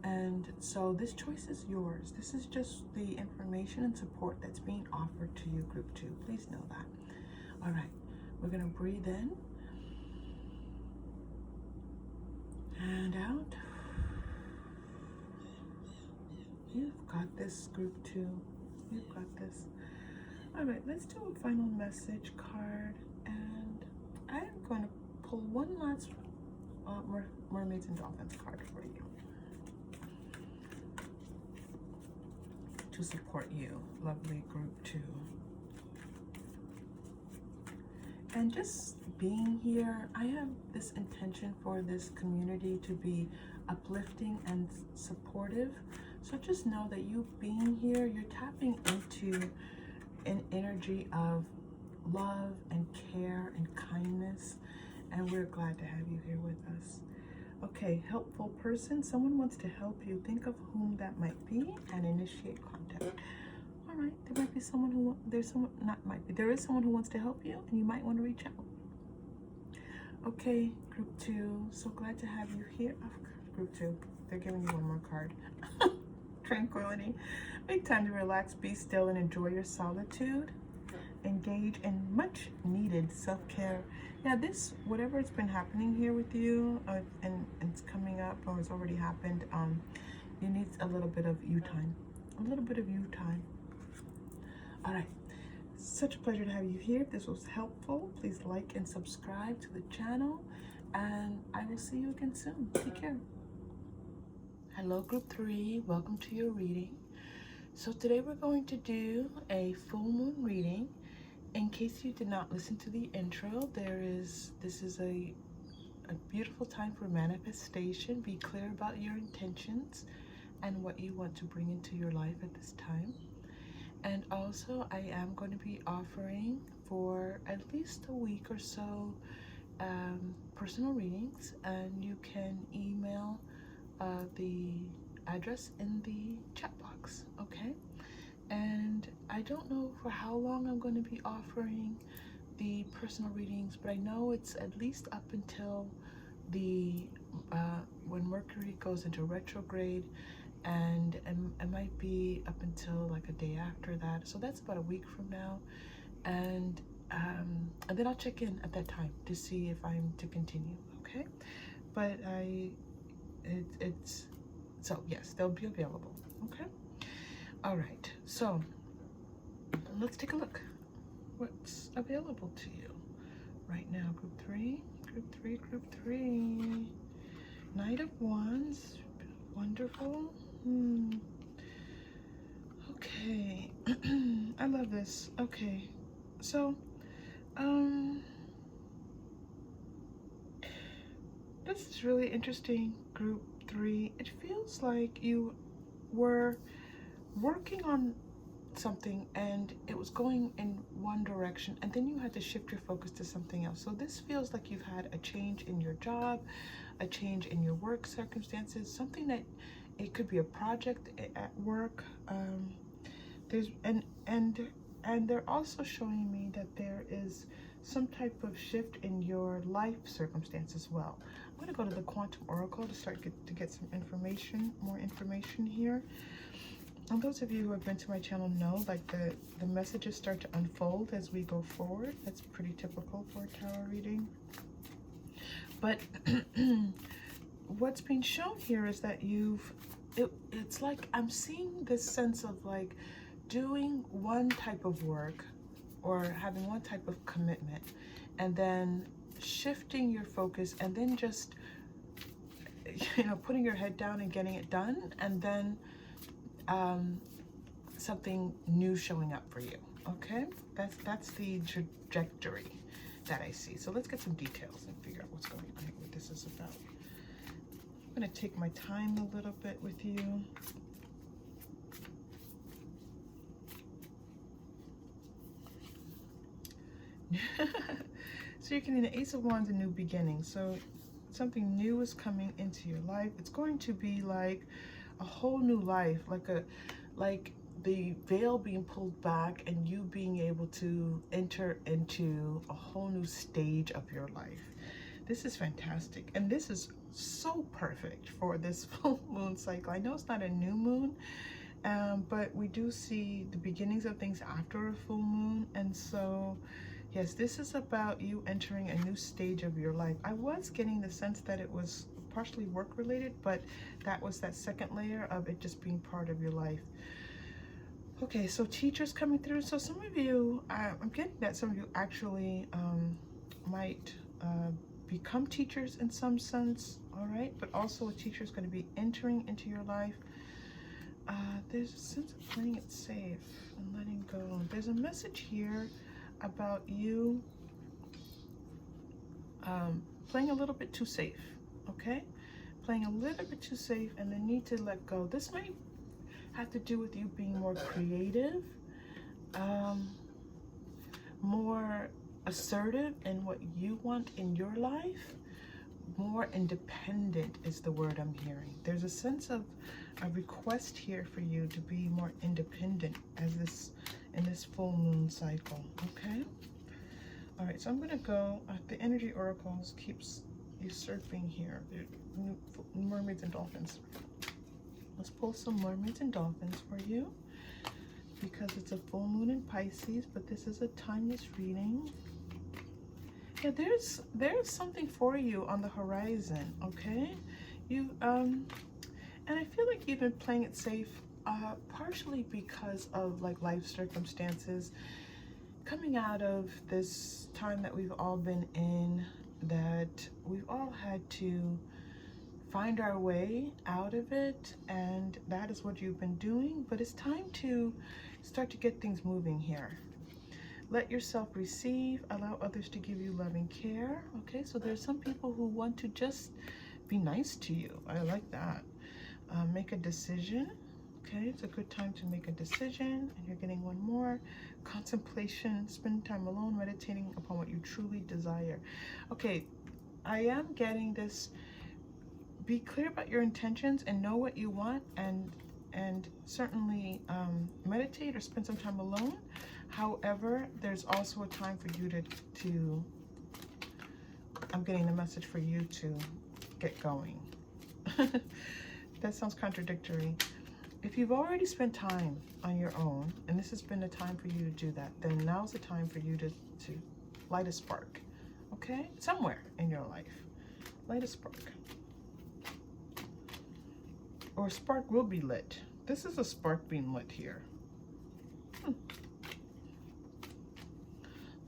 And so this choice is yours. This is just the information and support that's being offered to you, group 2. Please know that. All right. We're gonna breathe in and out. You've got this, group 2. You've got this. All right, let's do a final message card, and I'm going to pull one last Mermaids and Dolphins card for you to support you, lovely group 2. And just being here, I have this intention for this community to be uplifting and supportive. So just know that you being here, you're tapping into an energy of love and care and kindness. And we're glad to have you here with us. Okay, helpful person. Someone wants to help you. Think of whom that might be and initiate contact. All right, there might be someone there is someone who wants to help you, and you might want to reach out. Okay, group 2, so glad to have you here. Oh, group 2, they're giving you one more card. Tranquility. Make time to relax, be still, and enjoy your solitude. Engage in much needed self-care. Yeah, this, whatever has been happening here with you, and it's coming up or it's already happened, you need a little bit of you time. A little bit of you time. All right. Such a pleasure to have you here. If this was helpful, please like and subscribe to the channel, and I will see you again soon. Take care. Hello, group 3. Welcome to your reading. So today we're going to do a full moon reading. In case you did not listen to the intro, this is a beautiful time for manifestation. Be clear about your intentions and what you want to bring into your life at this time. And also, I am going to be offering for at least a week or so personal readings, and you can email the address in the chat box, okay? And I don't know for how long I'm going to be offering the personal readings, but I know it's at least up until the when Mercury goes into retrograde, and it might be up until like a day after that. So that's about a week from now, and then I'll check in at that time to see if I'm to continue. Okay, but it's so yes, they'll be available. Okay, all right. So let's take a look. What's available to you right now, group 3? Group 3, group 3. Knight of Wands, wonderful. Okay, I love this. Okay, so this is really interesting, group 3. It feels like you were working on something and it was going in one direction, and then you had to shift your focus to something else. So this feels like you've had a change in your job, a change in your work circumstances, something that it could be a project at work. There's and they're also showing me that there is some type of shift in your life circumstance as well. I'm going to go to the Quantum Oracle to get some information, more information here. And those of you who have been to my channel know, like, the messages start to unfold as we go forward. That's pretty typical for a tarot reading. But what's being shown here is that it's like I'm seeing this sense of like doing one type of work or having one type of commitment, and then shifting your focus, and then just, you know, putting your head down and getting it done, and then something new showing up for you. Okay, that's the trajectory that I see. So let's get some details and figure out what's going on here, what this is about. I'm going to take my time a little bit with you. So you're getting the Ace of Wands, a new beginning. So something new is coming into your life. It's going to be like a whole new life, like the veil being pulled back and you being able to enter into a whole new stage of your life. This is fantastic, and this is so perfect for this full moon cycle. I know it's not a new moon, but we do see the beginnings of things after a full moon. And so yes, this is about you entering a new stage of your life. I was getting the sense that it was partially work related, but that was that second layer of it just being part of your life. Okay, so teachers coming through. So some of you, I'm getting that some of you actually might become teachers in some sense, all right? But also a teacher is going to be entering into your life. There's a sense of playing it safe and letting go. There's a message here about you playing a little bit too safe, okay? Playing a little bit too safe, and the need to let go. This may have to do with you being more creative, more assertive in what you want in your life. More independent is the word I'm hearing. There's a sense of a request here for you to be more independent as in this full moon cycle, okay? All right, so I'm gonna go, the energy oracles keeps usurping here. Mermaids and dolphins. Let's pull some mermaids and dolphins for you because it's a full moon in Pisces, but this is a timeless reading. Yeah, there's something for you on the horizon, okay? You and I feel like you've been playing it safe, partially because of like life circumstances coming out of this time that we've all been in, that we've all had to find our way out of it, and that is what you've been doing. But it's time to start to get things moving here. Let yourself receive, allow others to give you loving care. Okay, so there's some people who want to just be nice to you. I like that. Make a decision. Okay, it's a good time to make a decision. And you're getting one more. Contemplation, spend time alone, meditating upon what you truly desire. Okay, I am getting this. Be clear about your intentions and know what you want, and certainly meditate or spend some time alone. However, there's also a time for you to I'm getting the message for you to get going. That sounds contradictory. If you've already spent time on your own, and this has been the time for you to do that, then now's the time for you to light a spark, okay? Somewhere in your life, light a spark. Or a spark will be lit. This is a spark being lit here.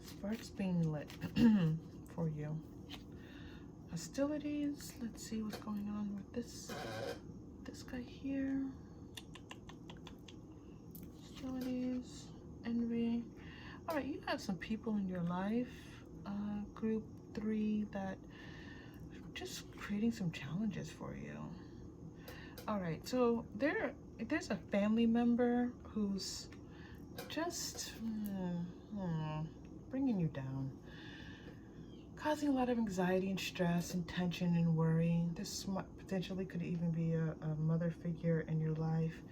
Sparks being lit for you. Hostilities. Let's see what's going on with this guy here. Hostilities, envy. All right, you have some people in your life, group 3, that are just creating some challenges for you. All right, so there's a family member who's just bringing you down, causing a lot of anxiety and stress and tension and worry. This potentially could even be a mother figure in your life.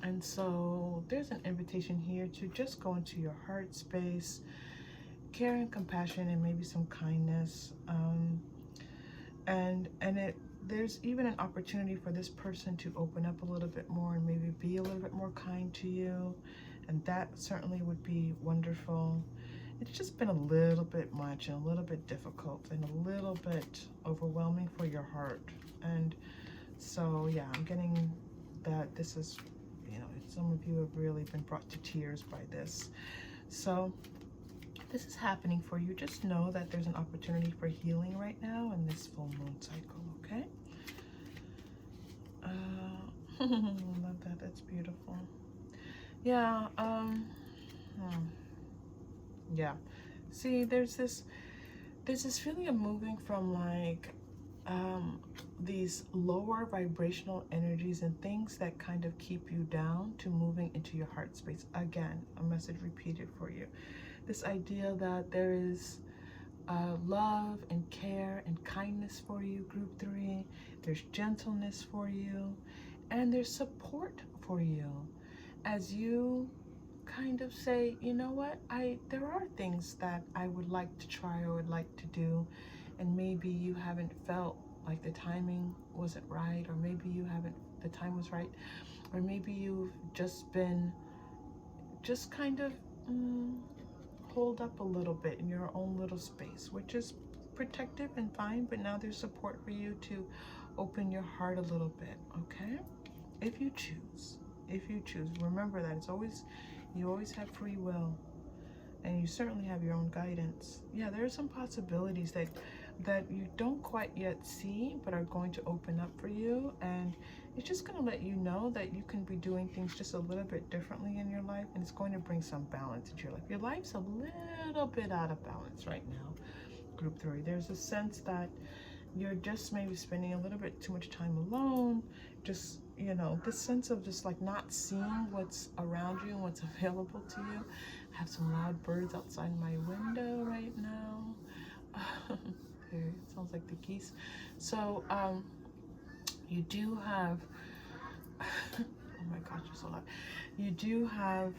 And so there's an invitation here to just go into your heart space, care and compassion and maybe some kindness. There's even an opportunity for this person to open up a little bit more and maybe be a little bit more kind to you. And that certainly would be wonderful. It's just been a little bit much and a little bit difficult and a little bit overwhelming for your heart. And so, yeah, I'm getting that this is, some of you have really been brought to tears by this. So this is happening for you. Just know that there's an opportunity for healing right now in this full moon cycle, okay? Love that. That's beautiful. Yeah. Yeah. See, there's this feeling of moving from like these lower vibrational energies and things that kind of keep you down to moving into your heart space. Again, a message repeated for you. This idea that there is love and care and kindness for you, group 3. There's gentleness for you, and there's support for you as you kind of say, you know what, there are things that I would like to try or would like to do, and maybe you haven't felt like the timing wasn't right, or maybe the time was right, or maybe you've just been kind of hold up a little bit in your own little space, which is protective and fine, but now there's support for you to open your heart a little bit, okay? If you choose. Remember that you always have free will, and you certainly have your own guidance. Yeah, there are some possibilities that you don't quite yet see, but are going to open up for you, and it's just going to let you know that you can be doing things just a little bit differently in your life, and it's going to bring some balance into your life. Your life's a little bit out of balance right now, group 3. There's a sense that you're just maybe spending a little bit too much time alone, just, this sense of just like not seeing what's around you and what's available to you. I have some loud birds outside my window right now. It sounds like the geese. So you do have oh my gosh, you're so loud. You do have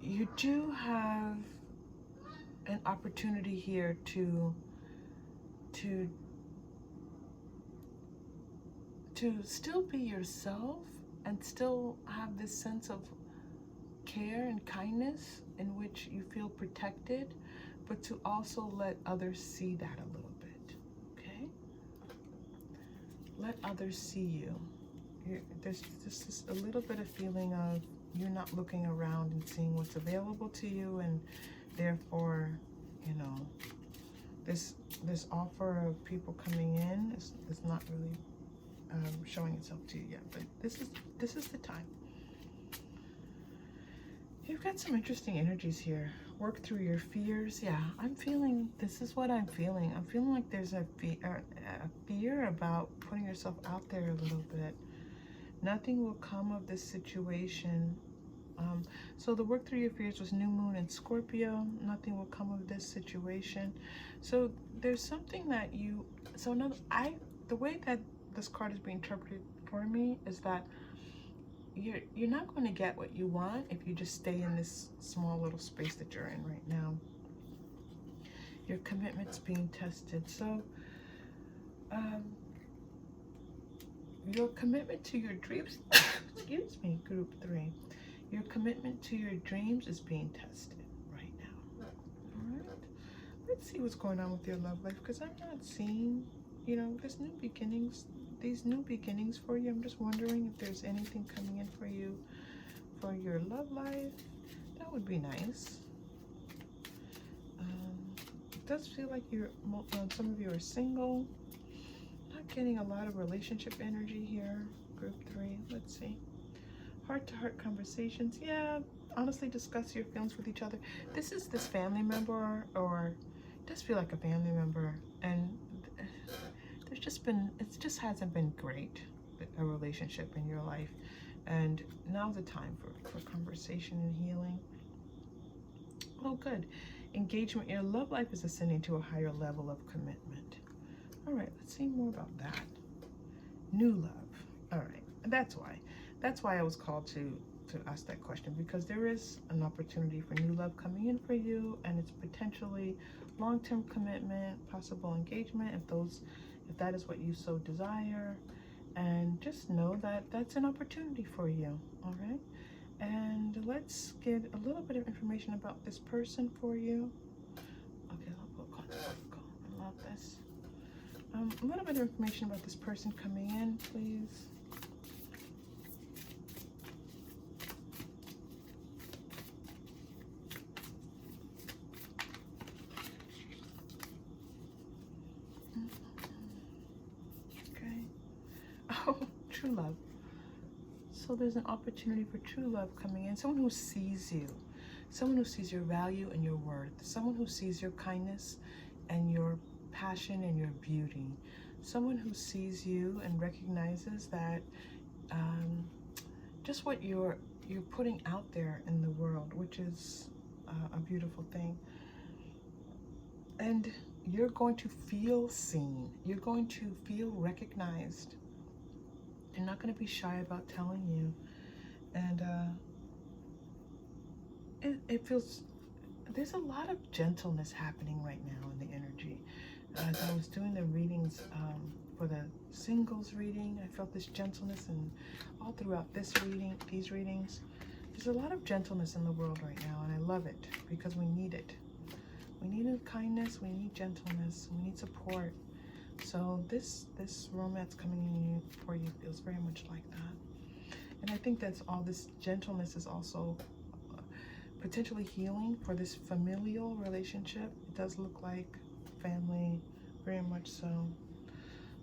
you do have an opportunity here to still be yourself and still have this sense of care and kindness in which you feel protected, but to also let others see that a little bit, okay? Let others see you. There's just a little bit of feeling of you're not looking around and seeing what's available to you, and therefore, you know, this offer of people coming in is not really showing itself to you yet, but this is the time. You've got some interesting energies here. Work through your fears. Yeah, I'm feeling, this is what I'm feeling. I'm feeling like there's a fear about putting yourself out there a little bit. Nothing will come of this situation. So the work through your fears was new moon in Scorpio. Nothing will come of this situation. So there's something that you, so another, the way that this card is being interpreted for me is that you're not going to get what you want if you just stay in this small little space that you're in right now. Your commitment's being tested. So your commitment to your dreams, excuse me, group 3, your commitment to your dreams is being tested right now. All right, let's see what's going on with your love life, because I'm not seeing, you know, there's new beginnings, these new beginnings for you. I'm just wondering if there's anything coming in for you for your love life. That would be nice. It does feel like you're, some of you are single. Not getting a lot of relationship energy here, group 3. Let's see. Heart-to-heart conversations. Yeah, honestly, discuss your feelings with each other. This is this family member, or it does feel like a family member, and there's just been, it just hasn't been great, a relationship in your life, and now's the time for conversation and healing. Oh, good. Engagement. Your love life is ascending to a higher level of commitment. All right, let's see more about that. New love. All right, and that's why I was called to ask that question, because there is an opportunity for new love coming in for you, and it's potentially long-term commitment, possible engagement, if that is what you so desire. And just know that that's an opportunity for you. All right, and let's get a little bit of information about this person for you. Okay, I'll go. I love this. A little bit of information about this person coming in, please. Okay. Oh, true love. So there's an opportunity for true love coming in. Someone who sees you. Someone who sees your value and your worth. Someone who sees your kindness and your passion and your beauty. Someone who sees you and recognizes that just what you're putting out there in the world, which is a beautiful thing. And you're going to feel seen. You're going to feel recognized. They're not going to be shy about telling you. And it feels, there's a lot of gentleness happening right now in the energy. As I was doing the readings for the singles reading, I felt this gentleness, and all throughout this reading, these readings, there's a lot of gentleness in the world right now, and I love it because we need it. We need kindness, we need gentleness, we need support. So this romance coming in for you feels very much like that. And I think that's all, this gentleness is also potentially healing for this familial relationship. It does look like family, very much so.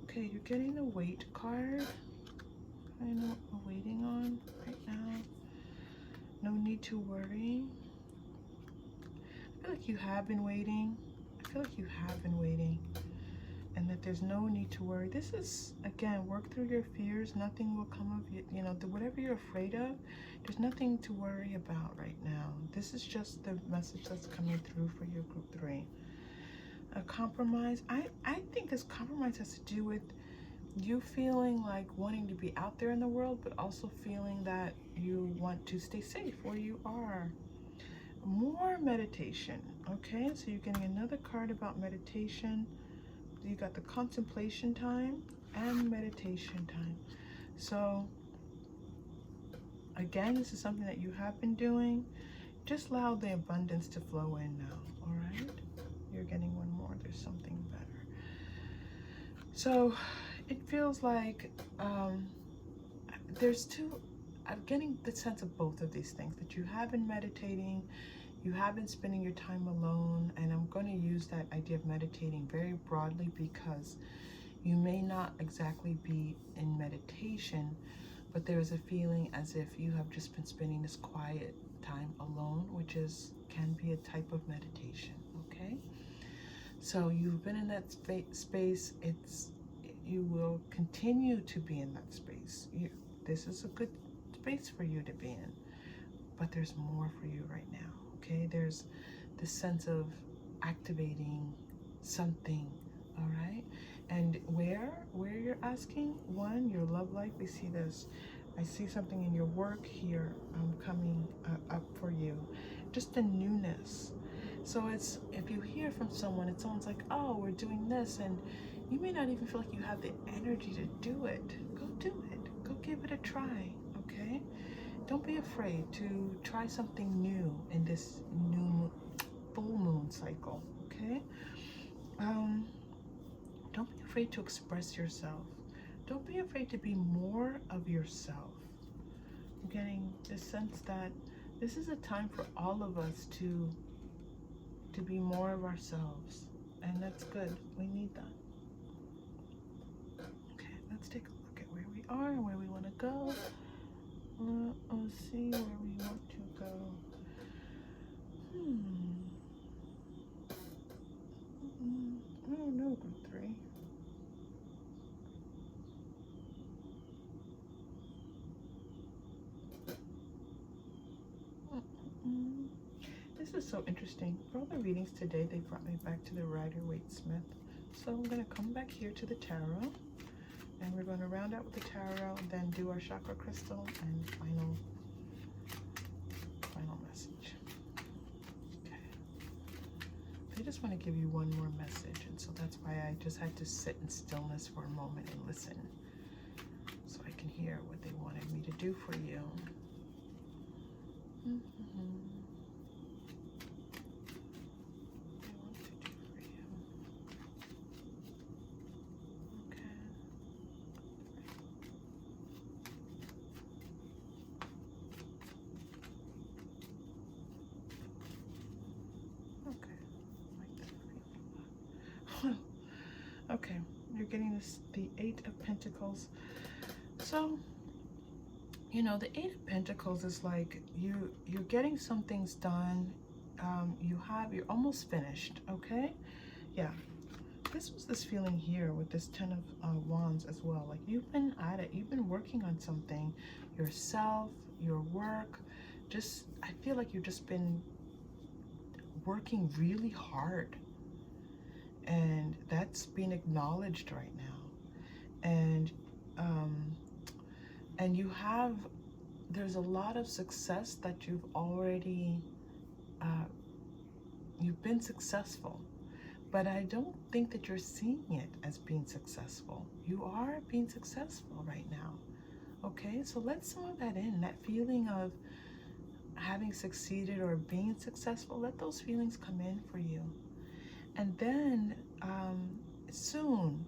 Okay, you're getting the Waite card. I know what we're waiting on right now. No need to worry. I feel like you have been waiting. I feel like you have been waiting. And that there's no need to worry. This is, again, work through your fears. Nothing will come of it. You know, whatever you're afraid of, there's nothing to worry about right now. This is just the message that's coming through for your group 3. A compromise. I think this compromise has to do with you feeling like wanting to be out there in the world, but also feeling that you want to stay safe where you are. more meditation. Okay, so you're getting another card about meditation. You got the contemplation time and meditation time. So again, this is something that you have been doing. Just allow the abundance to flow in now. All right, you're getting one more. There's something better. So it feels like there's two. I'm getting the sense of both of these things, that you have been meditating, you have been spending your time alone, and I'm going to use that idea of meditating very broadly because you may not exactly be in meditation, but there's a feeling as if you have just been spending this quiet time alone, which can be a type of meditation. Okay, so you've been in that space. You will continue to be in that space. This is a good space for you to be in, but there's more for you right now. Okay, there's this sense of activating something. All right, and where you're asking, one, your love life. We see this. I see something in your work here coming up for you, just a newness. So it's, if you hear from someone, it's someone's like, oh, we're doing this, and you may not even feel like you have the energy to do it. Go do it. Go give it a try. Okay, don't be afraid to try something new in this new full moon cycle. Okay, don't be afraid to express yourself. Don't be afraid to be more of yourself. I'm getting this sense that this is a time for all of us to be more of ourselves, and that's good. We need that. Okay, let's take a look at where we are and where we want to go. Let's see where we want to go. Oh no, group 3. This is so interesting. For all the readings today, they brought me back to the Rider-Waite Smith. So I'm going to come back here to the tarot, and we're going to round out with the tarot, and then do our chakra crystal and final message. Okay. I just want to give you one more message, and so that's why I just had to sit in stillness for a moment and listen, so I can hear what they wanted me to do for you. Okay, you're getting the 8 of Pentacles. So, you know, the 8 of Pentacles is like you're getting some things done. You're almost finished. Okay, yeah. This was this feeling here with this 10 of Wands as well. Like you've been at it. You've been working on something, yourself, your work. I feel like you've just been working really hard. And that's being acknowledged right now. And there's a lot of success that you've already, you've been successful. But I don't think that you're seeing it as being successful. You are being successful right now. Okay, so let some of that in, that feeling of having succeeded or being successful. Let those feelings come in for you. And then soon,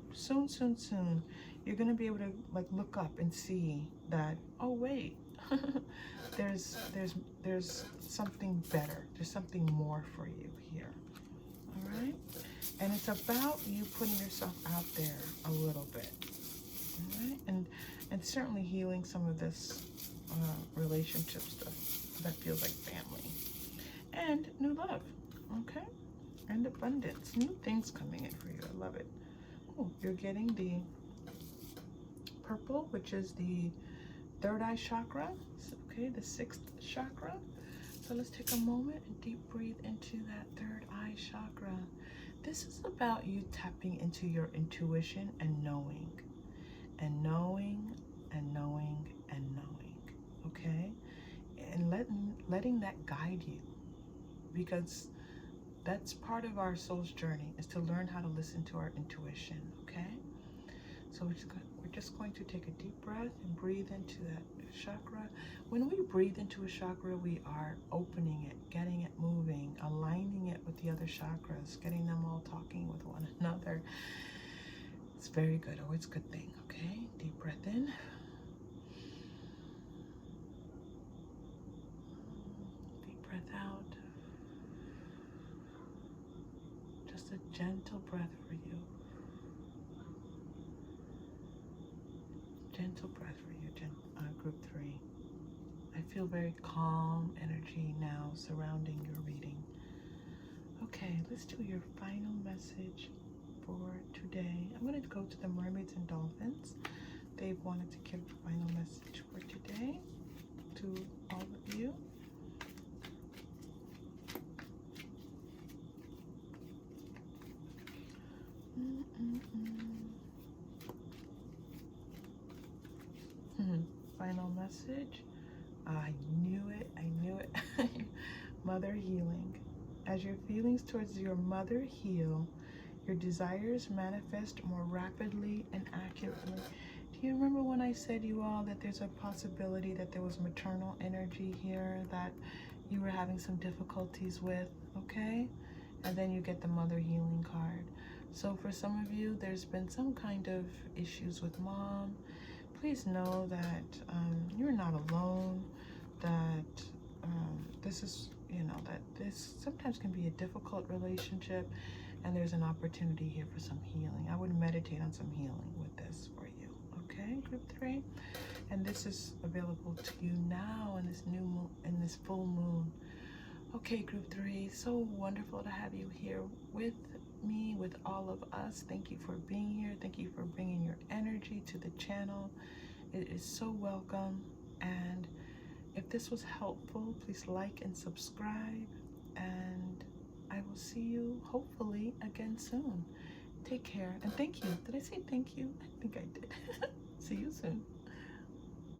you're gonna be able to like look up and see that, oh wait, there's something better. There's something more for you here. All right, and it's about you putting yourself out there a little bit. All right, and certainly healing some of this relationship stuff that feels like family, and new love. Okay. And abundance, new things coming in for you. I love it. Oh, you're getting the purple, which is the 3rd eye chakra. Okay, the 6th chakra. So let's take a moment and deep breathe into that 3rd eye chakra. This is about you tapping into your intuition and knowing, and knowing, and knowing, and knowing. Okay, and letting that guide you. because that's part of our soul's journey, is to learn how to listen to our intuition, okay? So we're just going to take a deep breath and breathe into that chakra. When we breathe into a chakra, we are opening it, getting it moving, aligning it with the other chakras, getting them all talking with one another. It's very good. Oh, it's a good thing, okay? Deep breath in. Deep breath out. Just a gentle breath for you. Gentle breath for you, group 3. I feel very calm energy now surrounding your reading. Okay, let's do your final message for today. I'm going to go to the mermaids and dolphins. They've wanted to give a final message for today to all of you. Final message. I knew it. I knew it. Mother healing. As your feelings towards your mother heal, your desires manifest more rapidly and accurately. Do you remember when I said, you all, that there's a possibility that there was maternal energy here that you were having some difficulties with, okay? And then you get the mother healing card. So for some of you, there's been some kind of issues with mom. Please know that you're not alone, that this is, you know, that this sometimes can be a difficult relationship, and there's an opportunity here for some healing. I would meditate on some healing with this for you, okay, group 3? And this is available to you now in this new moon, in this full moon. Okay, group 3, so wonderful to have you here with me, with all of us. Thank you for being here. Thank you for bringing your energy to the channel. It is so welcome. And if this was helpful, please like and subscribe. And I will see you hopefully again soon. Take care. And thank you. Did I say thank you? I think I did. See you soon.